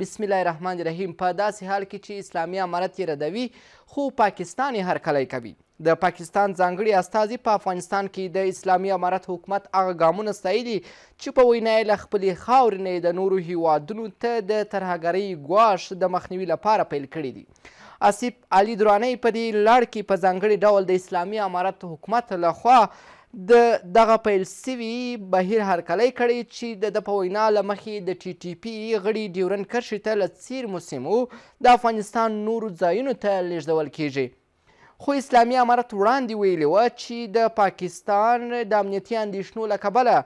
بسم الله الرحمن الرحیم. په داسې حال کې چې اسلامي امارت یې ردوي خو پاکستان یې هرکلی کوي. د پاکستان ځانګړي استازي په افغانستان کې د اسلامي امارت حکومت هغه ګامونه ستایلي چې په وینا یې له خپلې خاورې نه د نورو هیوادونو ته د ترهګرۍ ګواښ د مخنیوي لپاره پیل کړي دي. آصف علي درانی په دې لړ کې په ځانګړي ډول د اسلامي امارت حکومت لخوا د دغه پیل سوي بهیر هرکلی کړی چې د په وینا له مخې د ټي ټي پي غړي ډیورنډ کرښې ته له څیرمو سیمو د افغانستان نورو ځایونو ته لیږدول کیږي. خو اسلامي امارت وړاندې ویلي وه چې د پاکستان د امنیتي اندېښنو له کبله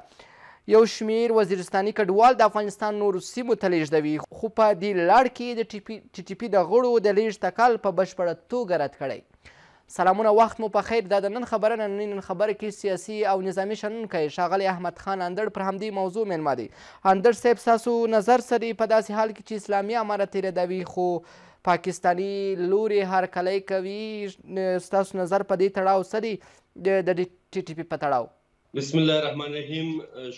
یو شمیر وزیرستاني کډوال د افغانستان نورو سیمو ته لیږدوي، خو په دې لړ کې د ټي ټي پي د غړو د لیږد تکل په بشپړه توګه رد کړی. سلامونه، وخت مو په خیر. دا د نن خبره نن خبره کې سیاسي او نظامي شنونکی ښاغلی احمد خان اندړ پر همدې موضوع میلمه دی. اندړ صاحب، ستاسو نظر څه دی په داسې حال کې چې اسلامي امارت یې ردوي خو پاکستاني لوري هرکلی کوي؟ ستاسو نظر په دې تړاو څه دی د ټي ټي پي په تړاو؟ بسم الله الرحمن الرحیم.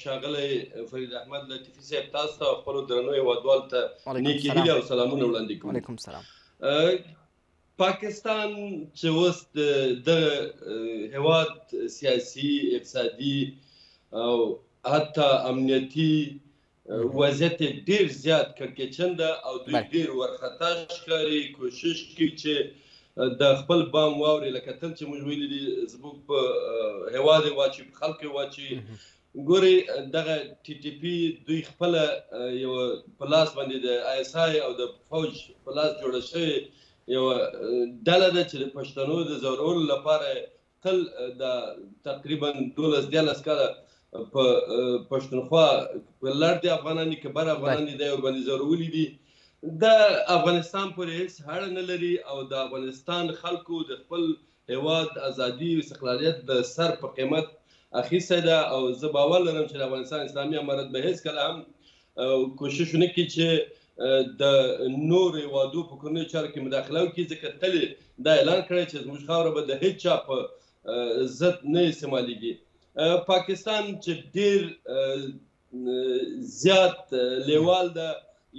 ښاغلی فرید احمد لطیفي صاحب، تاسو ته خپلو درنو هیوادوالو ته نیکې هیلې او سلامونه وړاندې کوم. وعلیکم السلام. پاکستان چې اوس د هیواد سیاسي، اقتصادي او حتی امنیتي وضعیت ډیر زیات کړکېچن ده او دوی ډیر ورخطا ښکاري، کوشش کوي چې د خپل بام واوري، لکه تل چې موږ ویلي دي زموږ په هیواد یې واچوي، په خلکو یې واچوي. ګورئ، دغه ټي ټي پي دوی خپله یو په لاس باندې د آی اس آی او د فوج په لاس جوړه شوې یوه ډله ده چې د پښتنو د ځورولو لپاره تل د تقریبا 12-13 کاله په پښتونخوا په لړ دي افغانان دي که بر افغانان دي، دا یې ورباندې ځورولي دي. د افغانستان پورې هېڅ اړه نه لري او د افغانستان خلکو د خپل هیواد ازادي او استقلالیت د سر په قیمت اخیستی ده او زه باور لرم چې د افغانستان اسلامي امارت به هېڅکله هم کوشش ونه کړي چې د نورو هیوادو په کورنیو چارو کې مداخله وکړي، ځکه تل یې دا اعلان کړی چې زموږ خاوره به د هېڅ چا په ضد نه استعمالیږي. پاکستان چې ډېر زیات لیوال ده،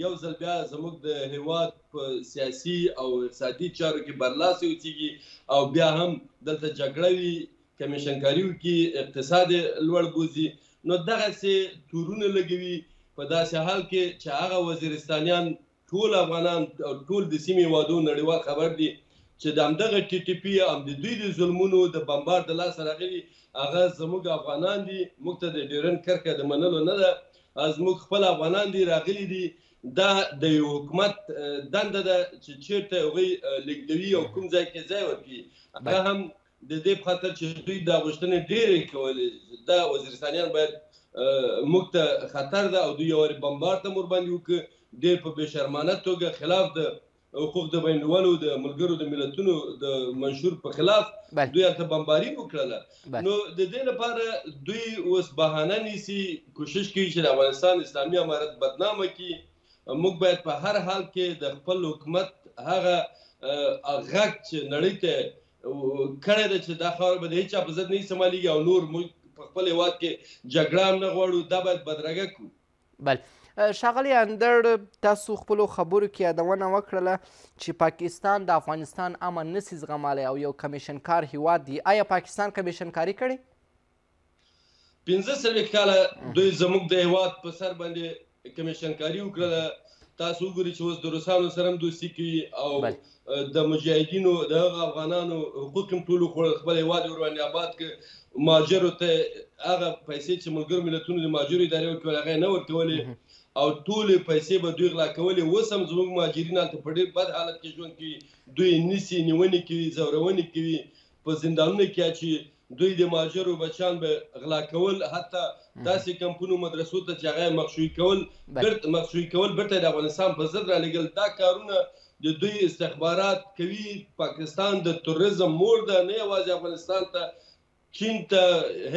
یو ځل بیا زموږ د هیواد په سیاسي او اقتصادي چارو کې برلاسې اوسیږي او بیا هم دلته جګړه وي، کمیشنکاري وکړي، اقتصاد یې لوړ بوځي. نو دغسې تورونه لګوي په داسې حال کې چې هغه وزیرستانیان ټول افغانان او ټول د سیمې هیوادونو نړیوال خبر دي چې د همدغه ټي ټي پي هم د دوی د ظلمونو د بمبار د لاسه راغلي، هغه زموږ افغانان دي. موږ ته د ډیورنډ کرښه د منلو نه ده، زموږ خپل افغانان دي راغلي دي. دا د یو حکومت دنده ده چې چیرته هغوی لیږدوي او کوم ځای کې ځای ورکوي. هغه هم د دې په خاطر چې دوی دا غوښتنې ډېرې کولې، دا وزیرستانیان باید موږ ته خطر ده او دوی یو وارې بمبار ته ورباندې وکړه، ډېر په بې شرمانه توګه خلاف د حقوق د بین المللو د ملګرو د ملتونو د منشور په خلاف دوی هلته بمباري وکړله. نو د دې لپاره دوی اوس بهانه نیسي، کوشش کوي چې د افغانستان اسلامي امارت بدنامه کړي. موږ باید په هر حال کې د خپل حکومت هغه غږ چې نړۍ ته کړی ده چې دا خاوره به د هېچ چا په ضد نه استعمالیږي او نور موږ په خپل هیواد کې جګړه هم نه غواړو، دا باید بدرګه کړو. بله، ښاغلی اندړ، تاسو خپلو خبرو کې یادونه وکړله چې پاکستان د افغانستان امن نسي زغملی او یو کمیشنکار هیواد دی. آیا پاکستان کمیشنکاري کړې؟ 15 کاله دوی زموږ د هیواد په سر باندې کمیشنکاري وکړله. تاسو وګورئ چې اوس د روسانو سره هم دوستي کوي او د مجاهدینو د هغه افغانانو حقوق هم ټولو خوړل، خپل هیواد یې ورباندې آباد کړ. مهاجرو ته هغه پیسې چې ملګرو ملتونو د مهاجرو ادارې ورکولې هغه یې نه ورکولې او ټولې پیسې به دوی غلا کولې. اوس هم زموږ مهاجرین هلته په ډېر بد حالت کې ژوند کوي، دوی نیسي، نیونې کوي، ځورونې کوي، په زندانونو کې اچوي. دوی د مهاجرو بچیان به غلا کول، حتی داسې کمپونو مدرسو ته چې هغه یې مخشوي کول بیرته د افغانستان په ضد رالېږل. دا کارونه د دوی استخبارات کوي. پاکستان د تروریزم مور ده، نه یوازې افغانستان ته، چین ته،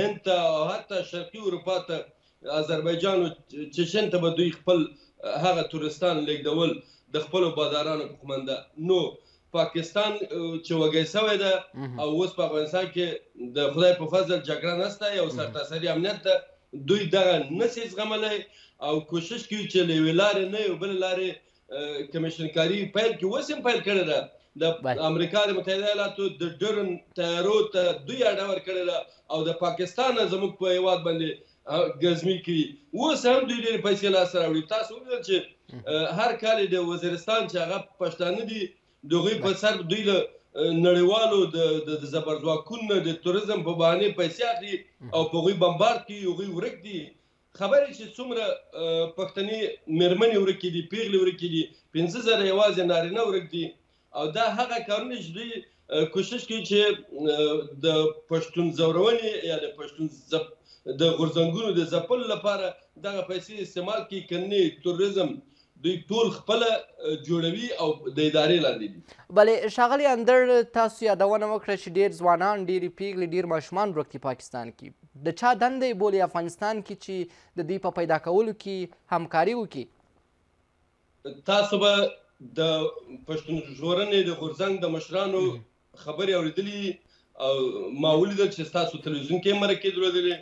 هند ته او حتی شرقي اروپا ته، آذربایجان او چچن ته به دوی خپل هغه تورستان لیږدول د خپلو بادارانو په قومنده. نو پاکستان چې وږی سوی ده او اوس په افغانستان کې د خدای په فضل جګړه نشته، یو سرتاسري امنیت ده. دوی دغه نشي زغملی او کوشش کوي چې له یوې لارې نه یو بلې لارې کمیشنکاري پیل کړي، اوس هم پیل کړې ده. د امریکا د متحده ایالاتو د ډرون تیارو ته دوی اډه ورکړې ده او د پاکستان نه زموږ په هېواد باندې ګزمي کوي. اوس هم دوی ډېرې پیسې لاسته راوړي. تاسو ولیدل چې هر کال د وزیرستان چې هغه پښتانه دي د هغوی په سر دوی له نړیوالو د زبرځواکونو د توریزم په بهانې پیسې اخلي او په هغوی بمبارد کوي، هغوی ورک دي. خبرې چې څومره پښتني مېرمنې ورکې دي، پیغلې ورکې دي، 5,000 یوازې نارینه ورک دي. او دا هغه کارونه چې دوی کوشش کوي چې د پښتون ځورونې یا د پښتون د غورځنګونو د ځپلو لپاره دغه پیسې استعمال کړي. کنې توریزم دوی ټول خپله جوړوي او د ادارې لاندې دي. بلې ښاغلی اندړ، تاسو یادونه وکړه چې ډېر ځوانان، ډېرې پیغلې، ډېر ماشومان ورک دي پاکستان کې. د چا دنده یې بولي افغانستان کې چې د دوی په پیدا کولو کې همکاري وکړي؟ تاسو به د پښتون ژغورنې د غورځنګ د مشرانو خبرې اورېدلي او ما ولیدل چې ستاسو تلویزیون کې مرکې درلودلې.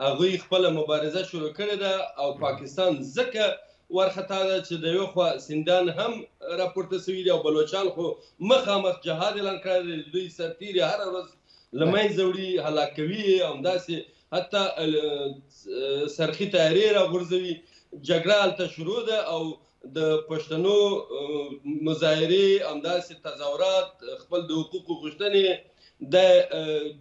هغوی خپله مبارزه شروع کړې ده او پاکستان ځکه ورخطا ده چې د یو خوا سندان هم راپورته سوي دي او بلوچان خو مخامخ جهاد اعلان کړی دی. دوی سرتیري هره ورځ له منځه وړي، هلاک کوي یې، همداسې حتی سرخي طیارې راغورځوي. جګړه هلته شروع ده او د پښتنو مظاهرې، همداسې تظاهرات، خپل د حقوقو غوښتنې د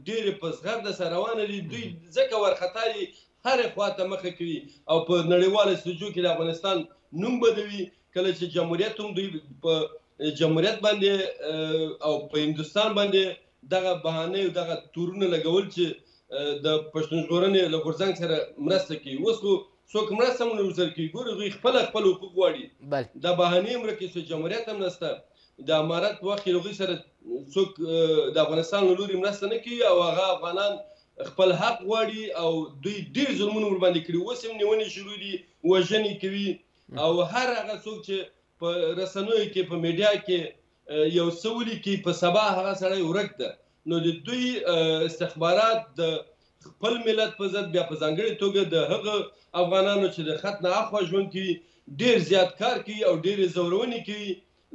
ډېرې په زغرده سره روانه دي. دوی ځکه وارخطا دي، هرې خوا ته مخه کوي او په نړیواله سطحو کې د افغانستان نوم بدوي. کله چې جمهوریت هم دوی په جمهوریت باندې او په هندوستان باندې دغه بهانې او دغه تورونه لګول چې د پښتون ژغورنې له غورځنګ سره مرسته کوي. اوس خو څوک مرسته هم نه ورسره کوي. ګورې هغوی خپل حقوق غواړي. دا بهانې هم ورکې شوې، جمهوریت هم نشته. د امارت په وخت کې هغوی سره څوک د افغانستان له لوري مرسته نه کوي او هغه افغانان خپل حق غواړي او دوی ډېر ظلمونه ورباندې کړي. اوس هم نیونې شروع دي، وژنې کوي او هر هغه څوک چې په رسنیو کې، په میډیا کې یو څه ولیکي، په سبا هغه سړی ورک ده. نو د دوی استخبارات د خپل ملت په ضد، بیا په ځانګړې توګه د هغه افغانانو چې د خط نه اخوا ژوند کوي، ډېر زیات کار کوي او ډېرې ځورونې کوي.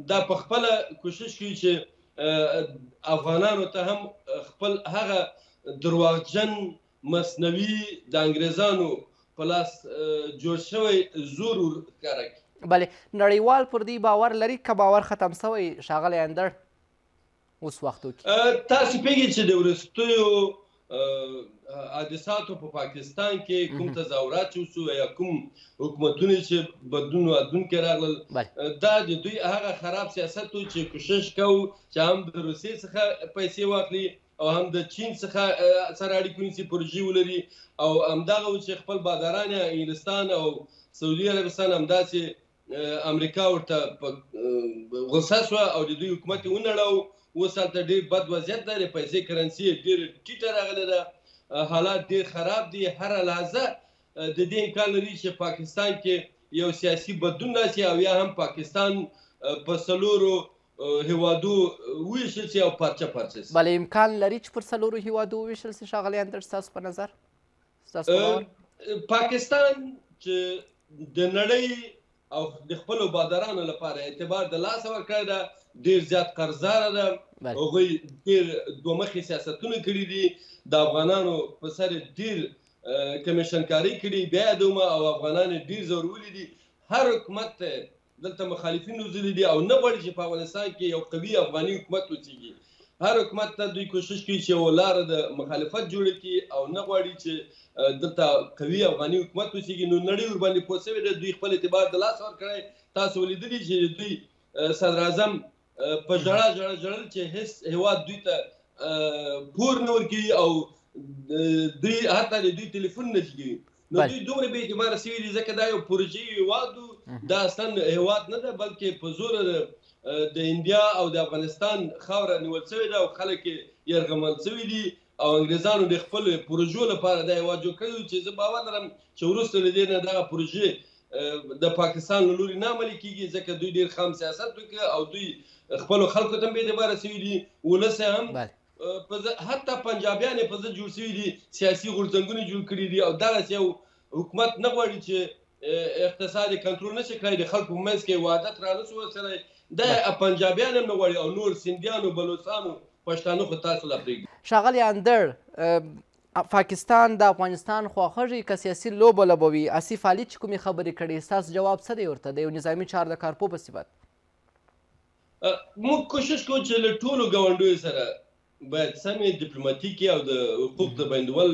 دا په خپله کوشش کوي چې افغانانو ته هم خپل هغه درواغجن مصنوي د انګریزانو په لاس جوړ شوی زور ورښکاره کړي. بلې نړیوال پر دې باور لري که باور ختم سوی ښاغلی اندړ اوس وختو کې؟ تاسو پوهېږئ چې د وروستیو حادثاتو په پاکستان کې کوم تظاهرات چې وسو یا کوم حکومتونه چې بدلون راتلونکي راغلل، دا د دوی هغه خراب سیاست و چې کوشش کوو چې هم د روسیې څخه پیسې واخلي او هم د چین څخه سره اړیکې ونیسي، پروژې ولري او همدغه و چې خپل باداران انګلستان او سعودي عربستان همداسې امریکا ورته غوسه شوه او د دوی حکومت یې ونړاوه. اوس هلته ډېر بد وضعیت دی، پیسې کرنسي یې ډېره ټیټه راغلې ده، حالات ډېر خراب دي. هره لحظه د دې امکان لري چې پاکستان کې یو سیاسي بدلون راشي او یا هم پاکستان په څلورو هیوادو وویشل شي او پارچه پارچه شي. بله امکان لري چې پر څلورو هیوادو وویشل شي ښاغلی اندړ ستاسو په نظر؟ پاکستان چې د نړۍ او د خپلو بادارانو لپاره اعتبار د لاسه ورکړی ده، ډېر زیات قرضداره ده. هغوی ډېر دوه مخې سیاستونه کړي دي، د افغانانو په سر ډېر کمیشنکاري کړي، بیا یادومه او افغانان یې ډېر ځورولي دي. هر حکومت دلته مخالفین روزلي دي او نه غواړي چې په افغانستان کې یو قوي افغاني حکومت وچېږي. هر حکومت ته دوی کوشش کوي چې یوه لاره د مخالفت جوړه کړي او نه غواړي چې دلته قوي افغاني حکومت وچېږي. نو نړۍ ورباندې پوه سوې ده، دوی خپل اعتبار د لاسه ورکړی. تاسو ولیدلي چې دوی صدراعظم په ژړا ژړل چې هېڅ هېواد دوی ته پور نه ورکوي او دوی حتی د دوی تلیفون نه جګوي. نو دوی دومره بې اعتباره سوي دي ځکه دا یو پروژې هېواد و، دا اصلا هېواد نه ده بلکې په زوره د انډیا او د افغانستان خاوره نیول سوې ده او خلک یې یرغمل سوي دي او انګریزانو د خپلو پروژو لپاره دا هېواد جوړ کړی و چې زه باور لرم چې وروسته له دې نه دغه پروژې د پاکستان له لوري نه عملي کېږي ځکه دوی ډېر خام سیاست وکړي او دوی خپلو خلکو ته هم بې اعتباره سوي دي. ولس هم حتی پنجابیان یې په ضد جوړ سوي دي، سیاسي غورځنګونه جوړ کړي دي او دغسې یو حکومت نه غواړي چې اقتصاد یې کنټرول نشي کړی، د خلکو په منځ کې وحدت را نشو وصلی. دا پنجابیان هم نه غواړي او نور سیندیانو، بلوچستانو، پښتانه خو تاسو لا پرېږدي. ښاغلی اندړ، پاکستان د افغانستان خواخوږي که سیاسي لوبه لوبوي؟ آصف علي چې کومې خبرې کړي، ستاسو جواب څه دی ورته د یو نظامي چارو د کارپو په صفت؟ موږ کوشش کوو چې له ټولو ګاونډیو سره باید سمې ډیپلوماتیکي او د حقوق د بندول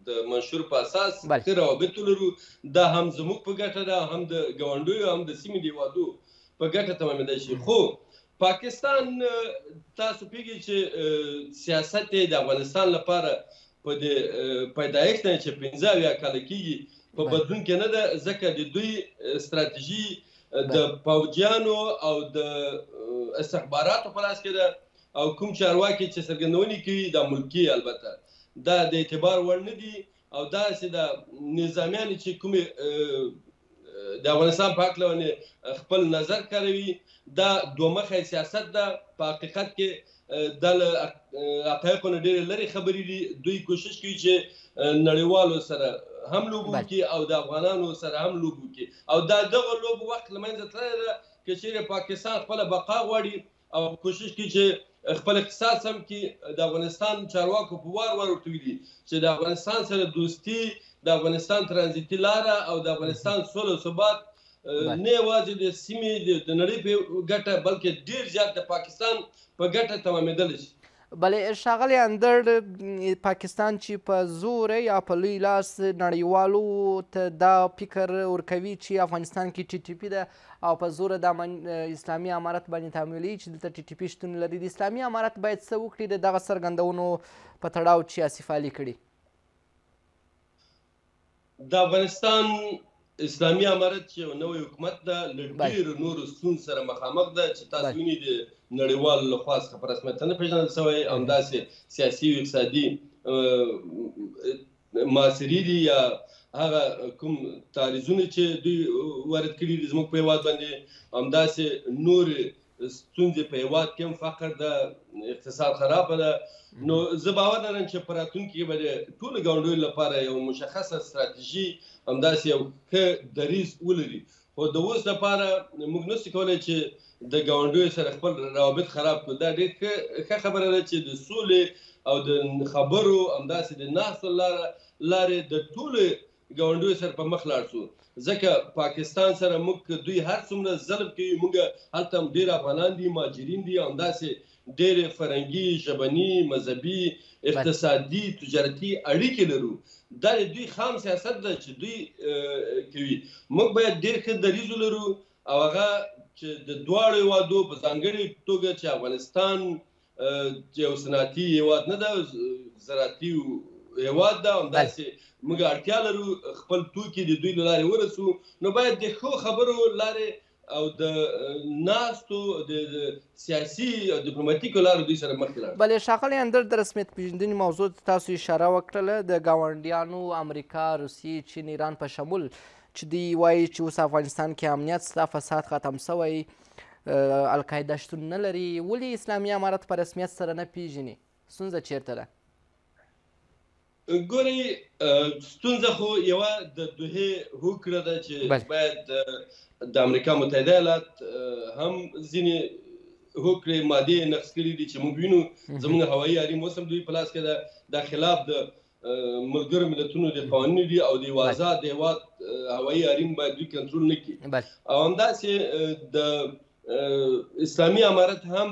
د منشور په اساس ښه روابط ولرو. دا هم زموږ په ګټه ده، هم د ګاونډیو، هم د سیمې د هېوادو په ګټه تمامېدای شي. خو پاکستان تاسو پوهېږئ چې سیاست یې د افغانستان لپاره په د پیدایښت نه چې 15 کاله کېږي په بدلون کې نه ده، ځکه د دوی ستراتیژي د پوځیانو او د استخباراتو په لاس کې ده او کوم چارواکي چې څرګندونې کوي دا ملکي البته دا د اعتبار وړ نه دي او داسې د نظامیانو چې کومې د افغانستان په هکله خپل نظر کاروي دا دومخی سیاست ده. په حقیقت کې دا له حقایقو نه ډېرې لرې خبرې دي. دوی کوشش کوي چې نړیوالو سره هم لوبو وکړي او د افغانانو سره هم لوبو وکړي او دا دغه لوبو وخت له منځه تللی ده که چیرې پاکستان خپله بقا غواړي او کوشش کوي چې خپل اقتصاد سم کړي. د افغانستان چارواکو په وار وار ورته ویلي چې د افغانستان سره دوستي، د افغانستان ترانزیتي لاره او د افغانستان سوله او ثبات نه یوازې د سیمې د نړۍ په ګټه بلکې ډېر زیات د پاکستان په ګټه تمامېدلی شي. بلې ښاغلی اندړ، پاکستان چې په زور یا په لوی لاس نړیوالو ته دا فکر ورکوي چې افغانستان کې ټي ټي پي ده او په زور د اسلامي امارت باندې تعاملوي چې دلته ټي ټي پي شتون لري، د اسلامي امارت باید څه وکړي د دغه څرګندونو په تړاو چې آصف علي کړي؟ د افغانستان اسلامي امارت چې یو نوی حکومت ده له ډېرو نورو ستونزو سره مخامخ ده چې تاسو وینئ د نړیوالو لخوا څخه په رسمیت نه پېژندل شوی، همداسې سیاسي او اقتصادي معاصرې دي یا هغه کوم تعریضونه چې دوی وارد کړي دي زموږ په هېواد باندې، همداسې نورې ستونزې په هېواد کې هم فقر ده، اقتصاد خرابه ده. نو زه باور لرم چې په راتلونکي کې به د ټولو ګاونډیو لپاره یو مشخصه ستراتیژي همداسې یو ښه دریځ ولري. خو د اوس لپاره موږ نشو کولی چې د ګاونډیو سره خپل روابط خراب کړو. دا ډېر ښه خبره ده چې د سولې او د خبرو همداسې د ناستو لارې د ټولو ګاونډیو سره په مخ لاړ شو، ځکه پاکستان سره موږ دوی هر څومره ظلم کوي موږ هلته هم ډېر افغانان دي، مهاجرین دي، همداسې ډېرې فرهنګي، ژبني، مذهبي، اقتصادي، تجارتي اړیکې لرو. دا د دوی خام سیاست ده چې دوی کوي. موږ باید ډېر ښه دریځ ولرو او هغه چې د دواړو هېوادو په ځانګړې توګه چې افغانستان یو صنعتي هېواد نه ده، زراعتي هېواد ده، همداسې موږ اړتیا لرو خپل توکي د دوی له لارې ورسو. نو باید د ښو خبرو لارې او د ناستو د سیاسي او ډیپلوماتیکو لارو دوی سره مخکې لاړ. بلې ښاغلی اندړ، د رسمیت پېژندنې موضوع ته تاسو اشاره وکړله، د ګاونډیانو امریکا، روسیې، چین، ایران په شمول چې دوی وایي چې اوس افغانستان کې امنیت شته، فساد ختم شوی، القاعده شتون نه لري، ولې اسلامي امارت په رسمیت سره نه پېژني؟ ستونزه چیرته ده؟ ګورئ، ستونزه خو یوه د دوحې هوکړه ده چې باید د امریکا متحده ایالات هم ځینې هوکړې مادې نقض کړي دي چې موږ وینو زموږ هوایي حریم اوس هم دوی په لاس کې ده. دا خلاف د ملګرو ملتونو د قوانینو دي او د یو آزاد هېواد هوایي حریم باید دوی کنټرول نه کړي. او همداسې د اسلامي امارت هم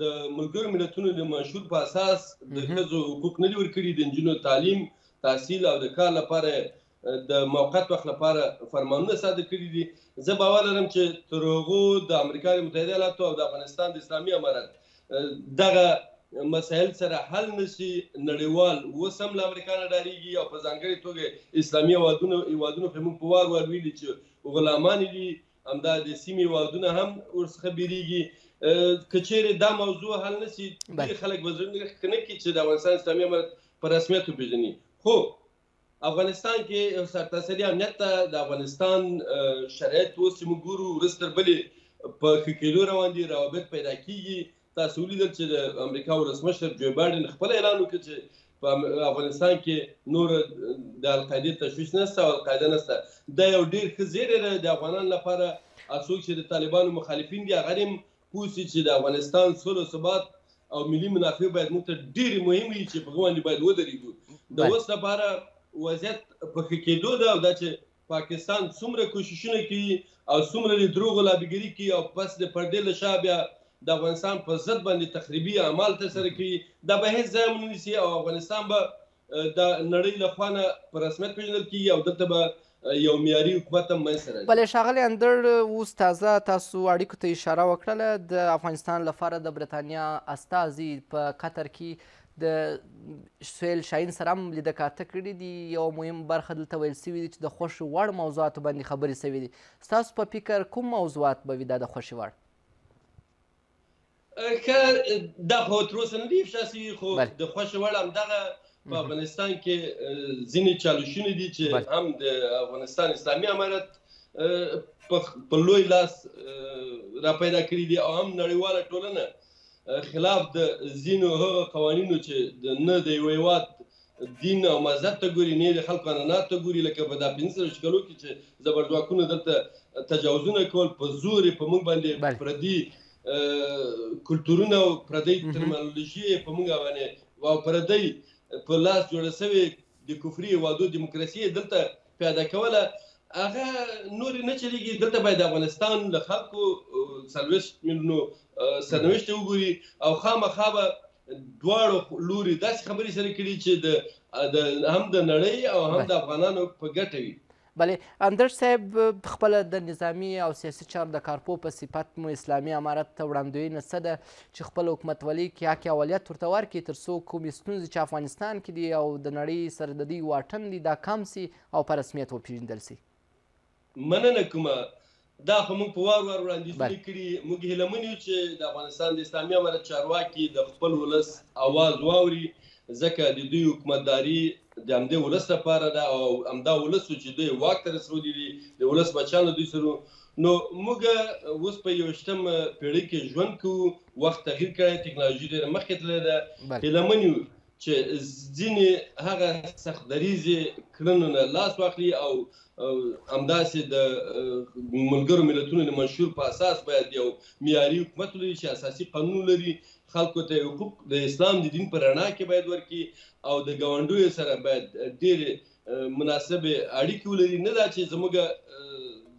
د ملګرو ملتونو د منشور په اساس د ښځو حقوق نه دي ورکړي، د نجونو تعلیم، تحصیل او د کار لپاره د موقت وخت لپاره فرمانونه صادر کړي دي. زه باور لرم چې تر هغو د امریکا د متحده ایالاتو او د افغانستان د اسلامي امارت دغه مسایل سره حل نشي، نړیوال اوس هم له امریکا نه ډارېږي او په ځانګړې توګه اسلامي هېوادونو پرې موږ په وار وار ویلي چې غلامان دي، همدا د سیمې هېوادونه هم ورڅخه بیریږي. که چیرې دا موضوع حل نشي ډېر خلک به زړه نه کړي چې د افغانستان اسلامي امارت په رسمیت وپېژني. خو افغانستان کې یو سرتاسري امنیت ته د افغانستان شرایط اوس چې موږ ګورو ورځ تر بلې په ښه کېدو روان دي، روابط پیدا کېږي. تاسو ولیدل چې د امریکا ولسمشر جو بایډن خپل اعلان وکړ چې په افغانستان کې نور د القاعدې تشویش نشته او القاعده نشته. دا یو ډېر ښه زیری دی د افغانانو لپاره. څوک چې د طالبانو مخالفین دي هغه هم پوه شي چې د افغانستان سوله ثبات او ملي منافع باید موږ ته ډېرې مهمې وي چې په هغه باندې باید ودرېږو. د اوس لپاره وضعیت په ښه کېدو ده او دا چې پاکستان څومره کوششونه کوي او څومره د دروغو لابیګري کوي او پس د پردې له شا بیا د افغانستان په ضد باندې تخریبي اعمال ترسره کوي، دا به هېڅ ځای ونه نیسي او افغانستان به د نړۍ له خوا نه په رسمیت پېژندل کېږي او دلته به یو معیاري حکومت هم منځته راځي. بلې ښاغلی اندړ، اوس تازه تاسو اړیکو ته اشاره وکړله. د افغانستان لپاره د برټانیا استازي په قطر کې د سهیل شاهین سره هم لیده کاته کړي دي. یو مهم برخه دلته ویل سوي دي چې د خوښې وړ موضوعاتو باندې خبرې سوي دي. ستاسو په فکر کوم موضوعات به وي دا د خوښې وړ؟ که دا خو تر اوسه نه دي افشا سوي، خو د خوښې وړ همدغه په افغانستان کې ځینې چالشونه دي چې هم د افغانستان اسلامي امارت په لوی لاس را پیدا کړي دي او هم نړیواله ټولنه خلاف د ځینو هغه قوانینو چې نه د یو هېواد دین او مذهب ته ګوري، نه د خلکو عنعناتو ته ګوري، لکه په دا 15 کلو کې چې زبرځواکونو دلته تجاوزونه کول، په زور یې په موږ باندې پردي کلتورونه او پردی ترمینالوژي یې په موږ باندې او پردی په لاس جوړه سوې د کفري هېوادو دیموکراسي دلته پیدا کوله، هغه نورې نه چلېږي. دلته باید د افغانستان له خلکو 40 میلیونو سرنوشت وګوري او خامخا به دواړو لوري داسې خبرې سره کړي چې هم د نړۍ او هم د افغانانو په ګټه وي. بلې اندړ صاحب، خپله د نظامي او سیاسي چارو د کارپو په صفت مو اسلامي امارت ته وړاندوینه څه ده چې خپل حکومتولي کې حق اولیت ورته ورکړي تر څو کومې ستونزې چې افغانستان کې دي او د نړۍ سره د دوی واټن دي دا کم سي او په رسمیت وپېژندل سي؟ مننه کومه. دا خو موږ په وار وار وړاندیزونه کړي. موږ هیله من یو چې د افغانستان د اسلامي امارت چارواکي د خپل ولس اواز واوري، ځکه د دوی حکومتداري د همدې ولس لپاره ده او همدا ولس چې دوی واک ته رسولي دي د ولس بچیان له دوی سره. نو موږ اوس په 21 پېړۍ کې ژوند کوو، وخت تغیر کړی، ټکنالوژي ډېره مخکې تللې ده. هیله من یو چې ځینې هغه سخت دریځې کړنو نه لاس واخلي او همداسې د ملګرو ملتونو د منشور په اساس باید یو معیاري حکومت ولري چې اساسي قانون لري، خلکو ته حقوق د اسلام د دین په رڼا کې باید ورکړي او د ګاونډیو سره باید ډېرې مناسبې اړیکې ولري. نه دا چې زموږ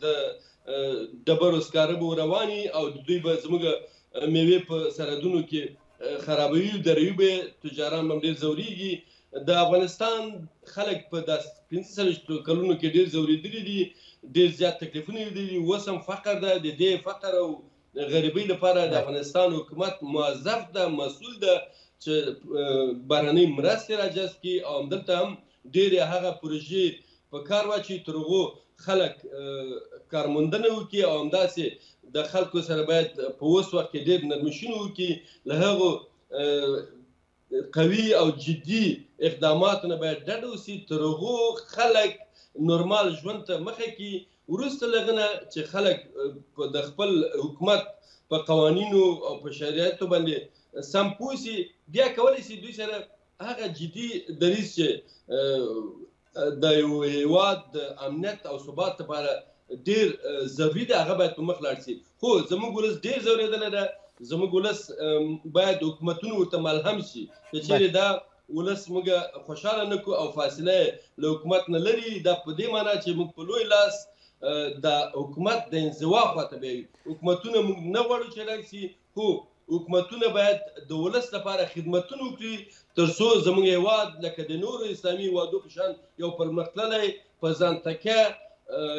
د ډبرو سکاره به رواني او دوی به زموږ میوې په سرحدونو کې خرابوي، دروي به تجاران به ډېر ځورېږي. د افغانستان خلک په داسې 45 کلونو کې ډېر ځورېدلي دي، ډېر زیات تکلیفونه یې لیدلي. اوس هم فقر ده. د دې فقر او غریبۍ لپاره د افغانستان حکومت موظف ده، مسؤل ده چې بهرنۍ مرستې راجذب کړي او همدلته هم ډېرې هغه پروژې په کار واچوي تر هغو خلک کارموندنه وکړي او همداسې د خلکو سره باید په اوس وخت کې ډېر نرمښونه وکړي. له هغو قوي او جدي اقداماتو نه باید ډډه وشي تر هغو خلک نورمال ژوند ته مخه کړي. وروسته له هغه نه چې خلک د خپل حکومت په قوانینو او په شریعتو باندې سم پوه شي، بیا کولی شي دوی سره هغه جدي دریځ چې د یو هېواد د امنیت او ثبات لپاره ډېر ضروري ده هغه باید په مخ لاړ شي. خو زموږ ولس ډېر ځورېدلی ده. زموږ ولس باید حکومتونو ورته ملهم شي که چیرې دا ولس موږ خوشحاله نه کړو او فاصله له حکومت نه لري. دا په دې معنی چې موږ په لوی لاس د حکومت د انزوا خواته بیایو. حکومتونه موږ نه غواړو چې راشي، خو حکومتونه باید د ولس لپاره خدمتونه وکړي تر څو زموږ هېواد لکه د نورو اسلامي هېوادو په شان یو پرمختللی په ځان تکیه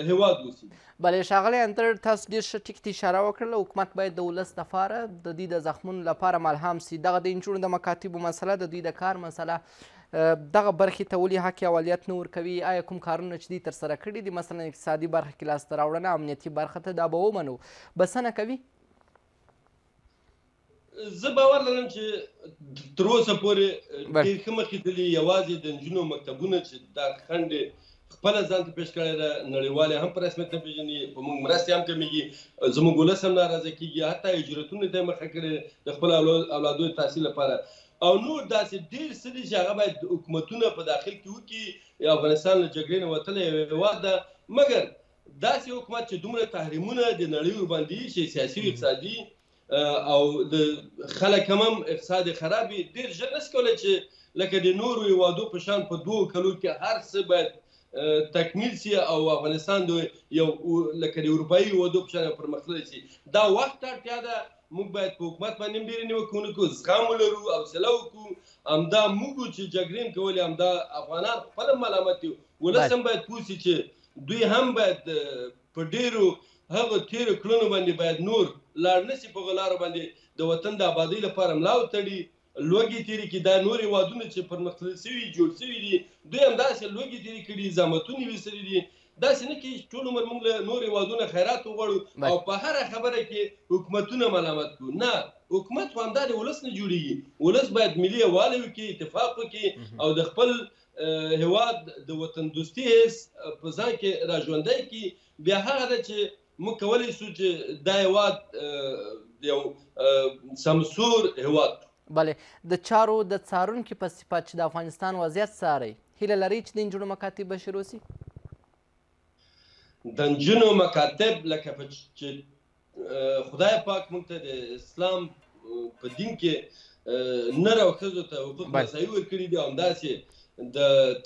هېواد اوسي. بلې ښاغلی اندړ، تاسو ډېر ښه ټکي ته اشاره وکړله. حکومت باید د ولس لپاره د دوی د زخمونو لپاره ملهم سي. دغه د نجونو د مکاتبو مسله، د دوی د کار مسله، دغه برخې ته ولې حق اولیت نه ورکوي؟ آیا کوم کارونه چې دوی ترسره کړي دي مثلا اقتصادي برخه کې لاسته راوړنه، امنیتي برخه ته دا به ومنو، بسنه کوي؟ زه باور لرم چې تر اوسه پورې ډېر ښه مخکې تللي. یوازې د نجونو مکتبونه چې دا خنډ خپله ځان ته پېښ کړی ده، نړیوال هم په رسمیت نه پېژني، په موږ مرستې هم کمېږي، زموږ ولس هم ناراضه کېږي، حتی هجرتونو ته یې مخه کړې د خپلو اولادو د تحصیل لپاره. او نور داسې ډېر څه دي چې هغه باید حکومتونه په داخل کې وکړي. افغانستان له جګړې نه وتلی هېواد ده، مګر داسې حکومت چې دومره تحریمونه د نړۍ ورباندې چې سیاسي او اقتصادي او د خلک هم اقتصاد خراب وي، ډېر ژر نشي کولی چې لکه د نورو هېوادو په شان په 2 کلو کې هر څه باید تکمیل سي او افغانستان د یو لکه د اروپایي هېوادو په شان پرمختللی سي. دا وخت ته اړتیا ده. موږ باید په حکومت باندې هم ډېرې نیوکې ونه کړو، زغم ولرو، حوصله وکړو. همدا موږ چې جګړې هم کولې، همدا افغانان خپل هم ملامت دي. ولس هم باید پوه سي چې دوی هم باید په ډېرو هغو تېرو کړنو باندې باید نور لاړ نه سي، په هغو لارو باندې د وطن د آبادۍ لپاره ملا وتړي، لوږې تېرې کړي. دا نور هېوادونه چې پرمختللي سوي جوړ سوي دي، دوی همداسې لوږې تېرې کړي، زحمتونه یې ویستلي دي. داسې نه کېږي چې ټول عمر موږ له نور هېوادونه خیرات وغواړو او په هره خبره کې حکومتونه ملامت کړو. نه، حکومت خو همدا د ولس نه جوړېږي. ولس باید ملي یووالی وکړي، اتفاق وکړي او د خپل هېواد د وطن دوستي حس په ځان کې را ژوندی کړي. بیا هغه ده چې موږ کولی شو چې دا هېواد یو سمسور هېواد کړو. بله، د چارو د څارونکي په صفت چې د افغانستان وضعیت څارئ، هیله لرئ چې د نجونو مکاتب به شروع سي؟ د نجونو مکاتب لکه چې خدای پاک موږ ته د اسلام په دین کې نر او ښځو ته حقوق مساوي ورکړي دي، او همداسې د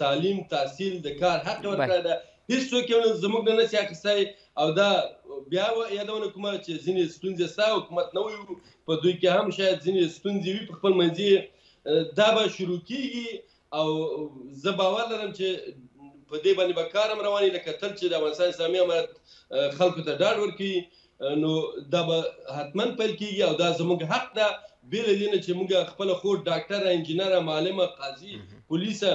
تعلیم، تحصیل، د کار حق ورکړی ده. هېڅوک یې زموږ نه نشي اخیستی. او دا بیا یادونه کوم چې ځینې ستونزې ستا حکومت نه وي، په دوی کې هم شاید ځینې ستونزې وي په خپل منځي. دا به شروع کېږي او زه باور لرم چې په دې باندې به کار هم روان وي، لکه تل چې د افغانستان اسلامي امارت خلکو ته ډاډ ورکوي، نو دا به حتما پیل کېږي او دا زموږ حق ده. بې له دې نه چې موږ خپله خور ډاکټره، انجینره، معلمه، قاضي، پولیسه،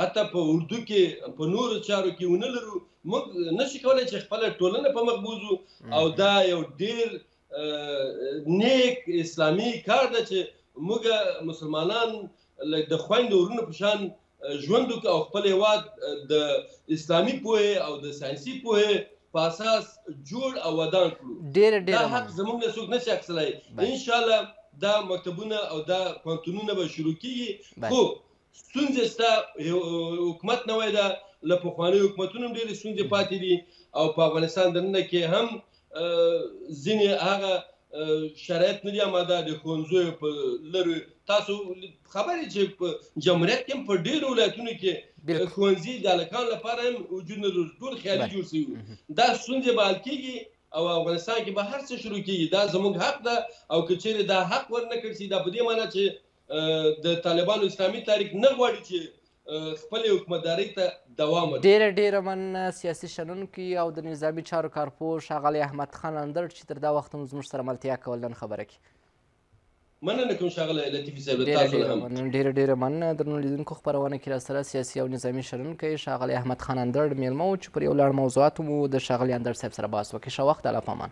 حتی په اردو کې په نورو چارو کې ونه لرو، موږ نشي کولی چې خپله ټولنه په مخ بوځو. او دا یو ډېر نیک اسلامي کار ده چې موږ مسلمانان د خویندو ورونو په شان ژوند وکړو او خپل هېواد د اسلامي پوهې او د ساینسي پوهې په اساس جوړ او ودان کړو. دا حق زموږ نه څوک نشي اخیستلی. انشاءالله دا مکتبونه او دا پوهنتونونه به شروع کېږي. خو ستونزې شته، حکومت نوی ده، له پخوانیو حکومتونو هم ډېرې ستونزې پاتې دي او په افغانستان دننه کې هم ځینې هغه شرایط نه دي آماده. د ښوونځیو په لرې تاسو خبرې چې په جمهوریت کې هم په ډېرو ولایتونو کې ښوونځي د هلکانو لپاره هم وجود نه لري، ټول خیالي جوړ شوي. دا ستونزې به حل کېږي او افغانستان کې به هر څه شروع کېږي. دا زموږ حق ده او که چېرې دا حق ورنه کړل شي، دا په دې معنی چې د طالبانو اسلامي تاریخ نه غواړي چې خپلې حکومتدارۍ ته دوام ورکړي. ډېره مننه سیاسي شنونکي او د نظامي چارو کارپوه ښاغلی احمد خان اندړ چې تر دا وخته مو زموږ سره ملتیا کول نن خبره کې. مننه کوم ښاغلی لطیفي صاحب، تاسو نه هم ډېره مننه. درنو لیدونکو، خپرونه کې راسره سیاسي او نظامي شنونکی ښاغلی احمد خان اندړ میلمه و چې پر یو لړ موضوعاتو مو د ښاغلي اندړ صاحب سره بحث وکړي. ښه وخت، الله پامان.